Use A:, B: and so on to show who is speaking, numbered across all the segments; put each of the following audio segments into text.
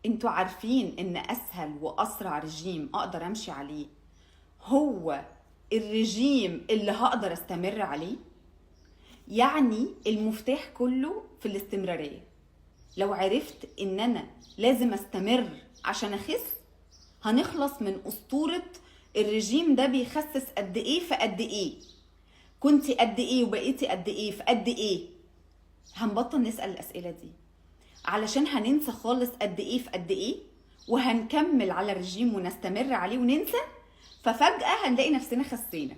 A: انتوا عارفين ان اسهل واسرع رجيم اقدر امشي عليه هو الرجيم اللي هقدر استمر عليه؟ يعني المفتاح كله في الاستمرارية. لو عرفت ان انا لازم استمر عشان اخس، هنخلص من اسطورة الرجيم ده بيخسس قد ايه في قد ايه، كنتي قد ايه وبقيتي قد ايه في قد ايه. هنبطل نسأل الاسئلة دي علشان هننسى خالص قد ايه في قد ايه، وهنكمل على الرجيم ونستمر عليه وننسى، ففجأة هنلاقي نفسنا خسينا.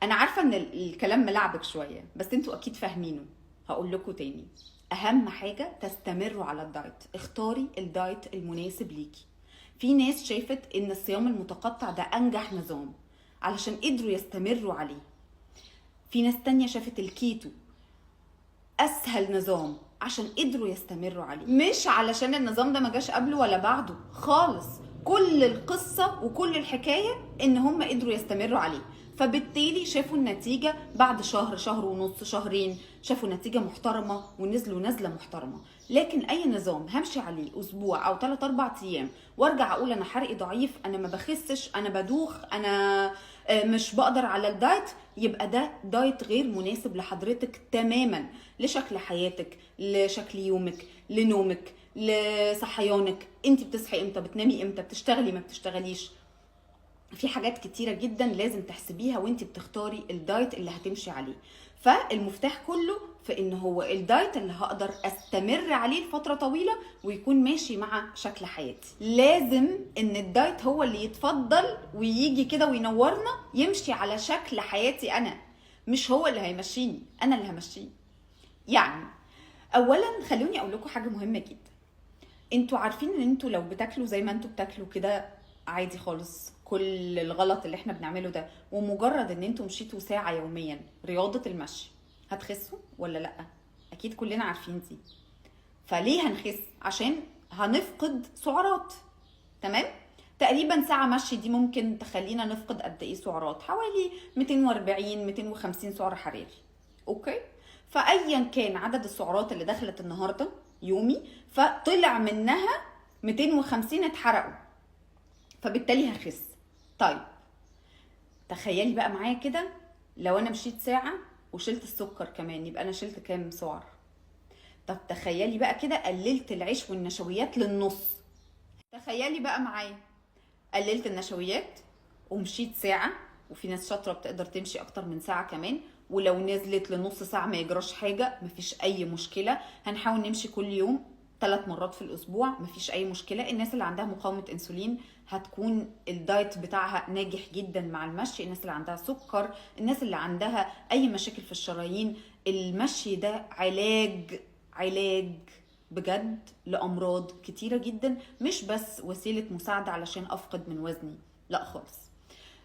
A: انا عارفة ان الكلام ملعبك شوية، بس انتوا اكيد فاهمينه. هقول لكم تاني، اهم حاجة تستمروا على الدايت. اختاري الدايت المناسب ليكي. في ناس شافت ان الصيام المتقطع ده انجح نظام علشان قدروا يستمروا عليه. في ناس تانية شافت الكيتو اسهل نظام عشان قدروا يستمروا عليه، مش علشان النظام ده ما جاش قبله ولا بعده خالص. كل القصة وكل الحكاية ان هم قدروا يستمروا عليه، فبالتالي شافوا النتيجة بعد شهر، شهر ونص، شهرين، شافوا نتيجة محترمة ونزلوا نزلة محترمة. لكن اي نظام همشي عليه اسبوع او 3 4 ايام وارجع اقول انا حرقي ضعيف، انا ما بخسش، انا بدوخ، انا مش بقدر على الدايت، يبقى ده دايت غير مناسب لحضرتك تماما، لشكل حياتك، لشكل يومك، لنومك، لصحيانك. انت بتصحي امتى، بتنامي امتى، بتشتغلي ما بتشتغليش. في حاجات كتيرة جدا لازم تحسبيها وانت بتختاري الدايت اللي هتمشي عليه. فالمفتاح كله في ان هو الدايت اللي هقدر استمر عليه لفترة طويلة ويكون ماشي مع شكل حياتي. لازم ان الدايت هو اللي يتفضل ويجي كده وينورنا، يمشي على شكل حياتي انا، مش هو اللي هيمشيني، انا اللي همشيه. يعني اولا خلوني اقول لكم حاجة مهمة جدا. انتوا عارفين ان انتوا لو بتاكلوا زي ما انتوا بتاكلوا كده عادي خالص، كل الغلط اللي احنا بنعمله ده، ومجرد ان انتوا مشيتوا ساعة يوميا رياضة المشي، هتخسوا ولا لا؟ اكيد كلنا عارفين دي. فليه هنخس؟ عشان هنفقد سعرات. تمام. تقريبا ساعة مشي دي ممكن تخلينا نفقد قد ايه سعرات؟ حوالي 240 250 سعر حراري. اوكي. فايا كان عدد السعرات اللي دخلت النهارده يومي، فطلع منها 250 اتحرقوا، فبالتالي هخس. طيب تخيلي بقى معايا كده، لو انا مشيت ساعة وشلت السكر كمان، يبقى انا شلت كام سعر؟ طب تخيلي بقى كده قللت العيش والنشويات للنص. تخيلي بقى معايا قللت النشويات ومشيت ساعة، وفي ناس شاطرة بتقدر تمشي أكتر من ساعة كمان، ولو نزلت لنص ساعة ما يجراش حاجة، مفيش أي مشكلة. هنحاول نمشي كل يوم 3 مرات في الأسبوع، مفيش أي مشكلة. الناس اللي عندها مقاومة أنسولين هتكون الدايت بتاعها ناجح جدا مع المشي. الناس اللي عندها سكر، الناس اللي عندها أي مشاكل في الشرايين، المشي ده علاج بجد لأمراض كتيرة جدا، مش بس وسيلة مساعدة علشان أفقد من وزني، لا خالص.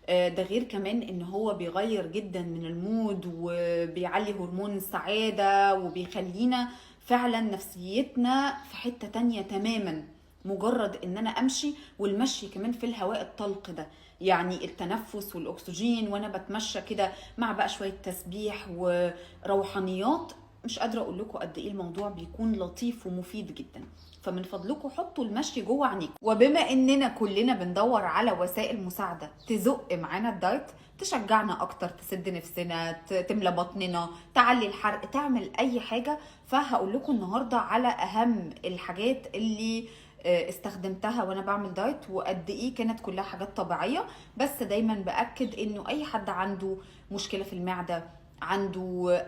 A: ده غير كمان ان هو بيغير جدا من المود وبيعلي هرمون السعادة وبيخلينا فعلا نفسيتنا في حتة تانية تماما. مجرد ان انا امشي، والمشي كمان في الهواء الطلق ده، يعني التنفس والاكسجين وانا بتمشى كده مع بقى شوية تسبيح وروحانيات، مش قادرة اقول لكم قد ايه الموضوع بيكون لطيف ومفيد جدا. فمن فضلكم حطوا المشي جوه عينيكم. وبما اننا كلنا بندور على وسائل مساعده تزق معانا الدايت، تشجعنا اكتر، تسد نفسنا، تملى بطننا، تعلي الحرق، تعمل اي حاجه، فهقول لكم النهارده على اهم الحاجات اللي استخدمتها وانا بعمل دايت، وقد ايه كانت كلها حاجات طبيعيه. بس دايما باكد انه اي حد عنده مشكله في المعده، عنده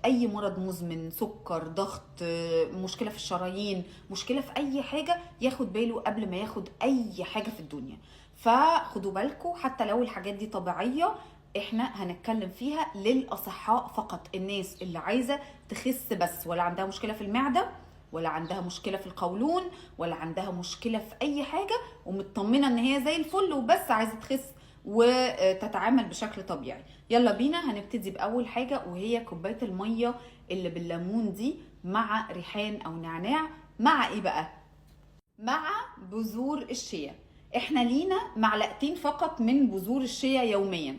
A: اي مرض مزمن، سكر، ضغط، مشكله في الشرايين، مشكله في اي حاجه، ياخد باله قبل ما ياخد اي حاجه في الدنيا. فخدوا بالكم، حتى لو الحاجات دي طبيعيه احنا هنتكلم فيها للاصحاء فقط، الناس اللي عايزه تخس بس، ولا عندها مشكله في المعده، ولا عندها مشكله في القولون، ولا عندها مشكله في اي حاجه، ومطمنه ان هي زي الفل وبس عايزه تخس وتتعامل بشكل طبيعي. يلا بينا هنبتدي باول حاجه، وهي كوبايه الميه اللي بالليمون دي مع ريحان او نعناع. مع ايه بقى؟ مع بذور الشيا. احنا لينا معلقتين فقط من بذور الشيا يوميا،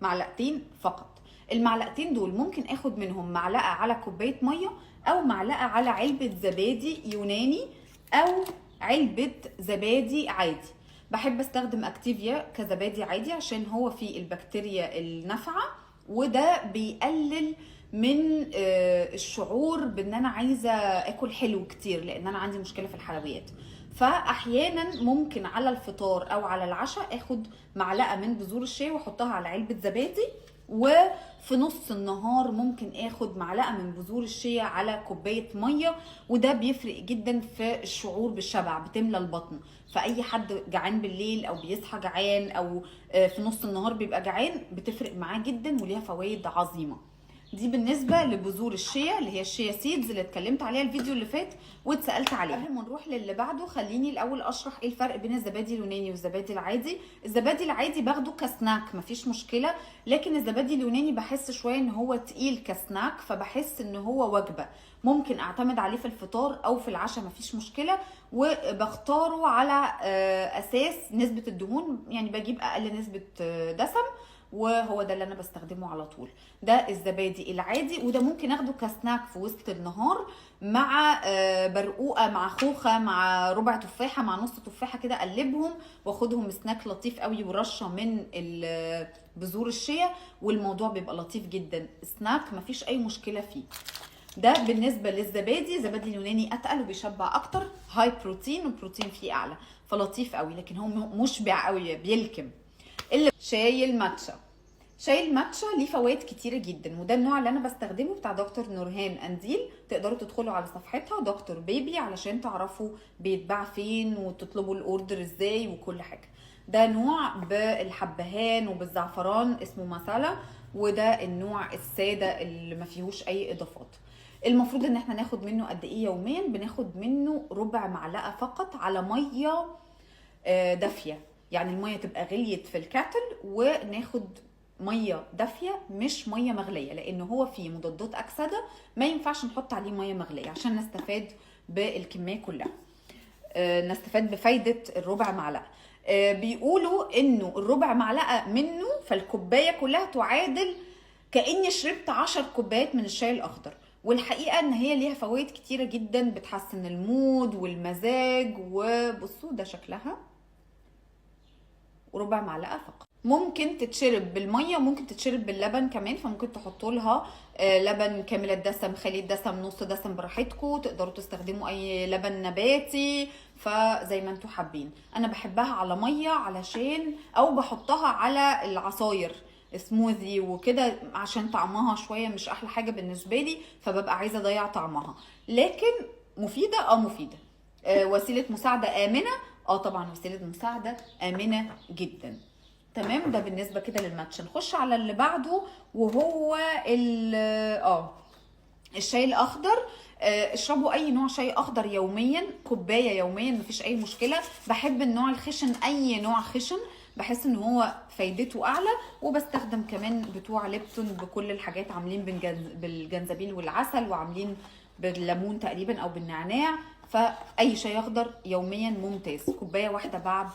A: معلقتين فقط. المعلقتين دول ممكن اخد منهم معلقه على كوبايه ميه، او معلقه على علبه زبادي يوناني، او علبة زبادي عادي. بحب استخدم اكتيفيا كزبادي عادي عشان هو فيه البكتيريا النافعة، وده بيقلل من الشعور بان انا عايزة اكل حلو كتير، لان انا عندي مشكلة في الحلويات. فاحيانا ممكن على الفطار او على العشاء اخد معلقة من بذور الشيا واحطها على علبة زبادي، وفي نص النهار ممكن اخد معلقه من بذور الشيا على كوبايه ميه، وده بيفرق جدا في الشعور بالشبع، بتملى البطن. فاي حد جعان بالليل او بيصحى جعان او في نص النهار بيبقى جعان، بتفرق معاه جدا وليها فوائد عظيمه. دي بالنسبه لبذور الشيا اللي هي الشيا سيدز اللي اتكلمت عليها الفيديو اللي فات واتسالت عليها. قبل ما نروح للي بعده خليني الاول اشرح ايه الفرق بين الزبادي اليوناني والزبادي العادي. الزبادي العادي باخده كسناك مفيش مشكله، لكن الزبادي اليوناني بحس شويه ان هو تقيل كسناك، فبحس ان هو وجبه ممكن اعتمد عليه في الفطار او في العشاء مفيش مشكله. وبختاره على اساس نسبه الدهون، يعني بجيب اقل نسبه دسم، وهو ده اللي انا بستخدمه على طول. ده الزبادي العادي، وده ممكن اخده كسناك في وسط النهار مع برقوقه مع خوخه مع ربع تفاحه مع نص تفاحه كده، اقلبهم واخدهم سناك لطيف قوي ورشه من بذور الشيا، والموضوع بيبقى لطيف جدا. سناك مفيش اي مشكله فيه. ده بالنسبه للزبادي. الزبادي اليوناني اتقل وبيشبع اكتر، هاي بروتين والبروتين فيه اعلى، فلطيف قوي، لكن هو مشبع قوي بيلكم. شاي الماتشا. شاي الماتشا ليه فوائد كتيره جدا، وده النوع اللي انا بستخدمه بتاع دكتور نورهان انديل. تقدروا تدخلوا على صفحتها دكتور بيبي علشان تعرفوا بيتباع فين وتطلبوا الاوردر ازاي وكل حاجه. ده نوع بالحبهان وبالزعفران اسمه مسالا، وده النوع الساده اللي ما فيهوش اي اضافات. المفروض ان احنا ناخد منه قد ايه يوميا؟ بناخد منه ربع معلقه فقط على ميه دافيه، يعني الميه تبقى غليت في الكاتل، وناخد ميه دافيه مش ميه مغليه، لان هو فيه مضادات اكسده ما ينفعش نحط عليه ميه مغليه عشان نستفاد بالكميه كلها، نستفاد بفايده الربع معلقه. بيقولوا انه الربع معلقه منه فالكوبايه كلها تعادل كاني شربت 10 كوبايات من الشاي الاخضر. والحقيقه ان هي ليها فوائد كتيره جدا، بتحسن المود والمزاج. وبصوا ده شكلها، وربع معلقه فقط. ممكن تتشرب بالميه وممكن تتشرب باللبن كمان، فممكن تحطوا لها لبن كامل الدسم، خالي الدسم، نص دسم، براحتكم. تقدروا تستخدموا اي لبن نباتي فزي ما انتوا حابين. انا بحبها على ميه علشان، او بحطها على العصاير سموذي وكده عشان طعمها شويه مش احلى حاجه بالنسبه لي، فببقى عايزه اضيع طعمها. لكن مفيده، مفيده. وسيله مساعده امنه، طبعا وسيله مساعده امنه جدا. تمام. ده بالنسبه كده للماتش. نخش على اللي بعده وهو الشاي الاخضر. اشربوا اي نوع شاي اخضر يوميا، كوبايه يوميا مفيش اي مشكله. بحب النوع الخشن، اي نوع خشن بحس ان هو فايدته اعلى. وبستخدم كمان بتوع ليبتون بكل الحاجات، عاملين بالجنزبيل والعسل، وعاملين بالليمون تقريبا او بالنعناع. فاي شاي اخضر يوميا ممتاز، كوبايه واحده بعد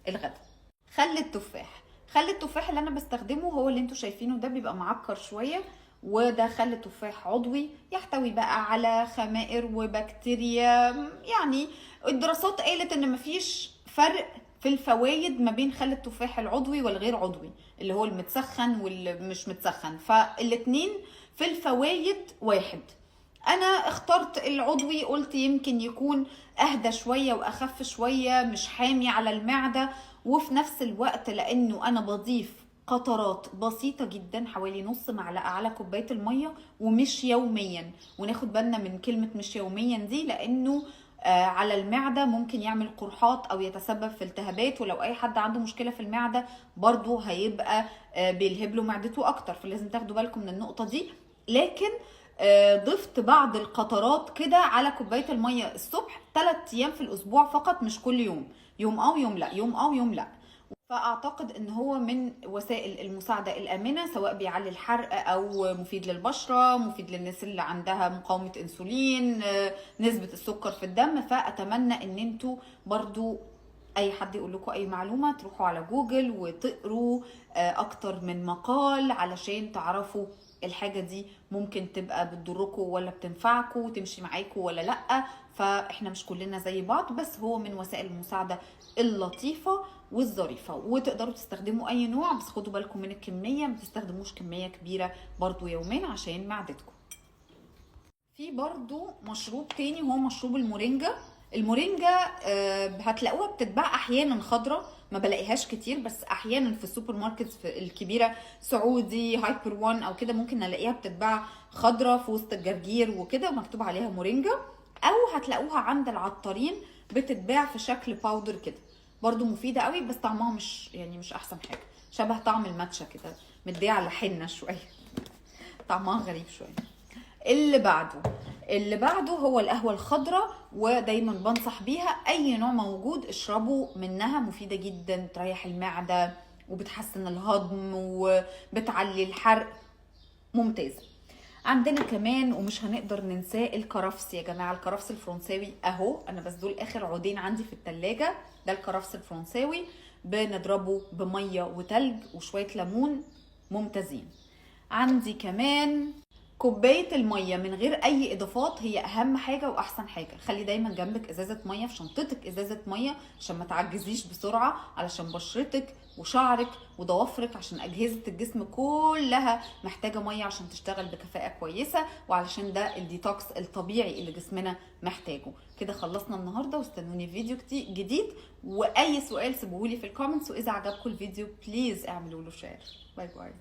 A: الغداء. خل التفاح. خل التفاح اللي انا بستخدمه هو اللي انتوا شايفينه ده، بيبقى معكر شويه، وده خل تفاح عضوي يحتوي بقى على خمائر وبكتيريا. يعني الدراسات قالت ان مفيش فرق في الفوائد ما بين خل التفاح العضوي والغير عضوي، اللي هو المتسخن واللي مش متسخن، فالاتنين في الفوائد واحد. انا اخترت العضوي، قلت يمكن يكون اهدى شويه واخف شويه، مش حامي على المعده، وفي نفس الوقت لانه انا بضيف قطرات بسيطه جدا، حوالي نص معلقه على كوبايه الميه، ومش يوميا. وناخد بالنا من كلمه مش يوميا دي، لانه على المعده ممكن يعمل قرحات او يتسبب في التهابات، ولو اي حد عنده مشكله في المعده برضو هيبقى بيلهب له معدته اكتر، فلازم تاخدوا بالكم من النقطه دي. لكن ضفت بعض القطرات كده على كوبايه الميه الصبح 3 ايام في الاسبوع فقط، مش كل يوم، يوم ويوم لا، يوم ويوم لا. فاعتقد ان هو من وسائل المساعده الامنه، سواء بيعلي الحرق او مفيد للبشره، مفيد للناس اللي عندها مقاومه انسولين، نسبه السكر في الدم. فاتمنى ان انتوا برضو اي حد يقول لكم اي معلومه تروحوا على جوجل وتقروا اكتر من مقال علشان تعرفوا الحاجة دي ممكن تبقى بتضركم ولا بتنفعكم، تمشي معاكم ولا لأ. فاحنا مش كلنا زي بعض، بس هو من وسائل المساعدة اللطيفة والظريفة، وتقدروا تستخدموا اي نوع، بس خدوا بالكم من الكمية، ما تستخدموش كمية كبيرة برضو يومين عشان معدتكم. في برضو مشروب تاني هو مشروب المورينجا. المورينجا هتلاقوها بتتباع احيانا خضرة، ما بلاقيهاش كتير، بس احيانا في السوبر ماركت في الكبيرة، سعودي، هايبر وان او كده، ممكن نلاقيها بتتباع خضرة في وسط الجرجير وكده، ومكتوب عليها مورينجا. او هتلاقوها عند العطارين بتتباع في شكل باودر كده، برضو مفيدة قوي، بس طعمها مش احسن حاجة، شبه طعم الماتشا كده، مديه على حنة شوية، طعمها غريب شوية. اللي بعده هو القهوة الخضراء، ودايما بنصح بيها، اي نوع موجود اشربوا منها، مفيدة جدا، تريح المعدة وبتحسن الهضم وبتعلي الحرق، ممتازة. عندنا كمان ومش هنقدر ننساه الكرفس يا جماعة، الكرفس الفرنساوي اهو، انا بس دول اخر عودين عندي في التلاجة، ده الكرفس الفرنساوي، بنضربه بمية وتلج وشوية ليمون، ممتازين. عندي كمان كوبايه الميه من غير اي اضافات، هي اهم حاجه واحسن حاجه. خلي دايما جنبك ازازه ميه، في شنطتك ازازه ميه عشان ما تعجزيش بسرعه، علشان بشرتك وشعرك وضوافرك، عشان اجهزه الجسم كلها محتاجه ميه عشان تشتغل بكفاءه كويسه، وعلشان ده الديتوكس الطبيعي اللي جسمنا محتاجه. كده خلصنا النهارده، واستنوني في فيديو جديد، واي سؤال سيبوهولي في الكومنتس، واذا عجبكم الفيديو بليز اعملوا له شير. باي باي.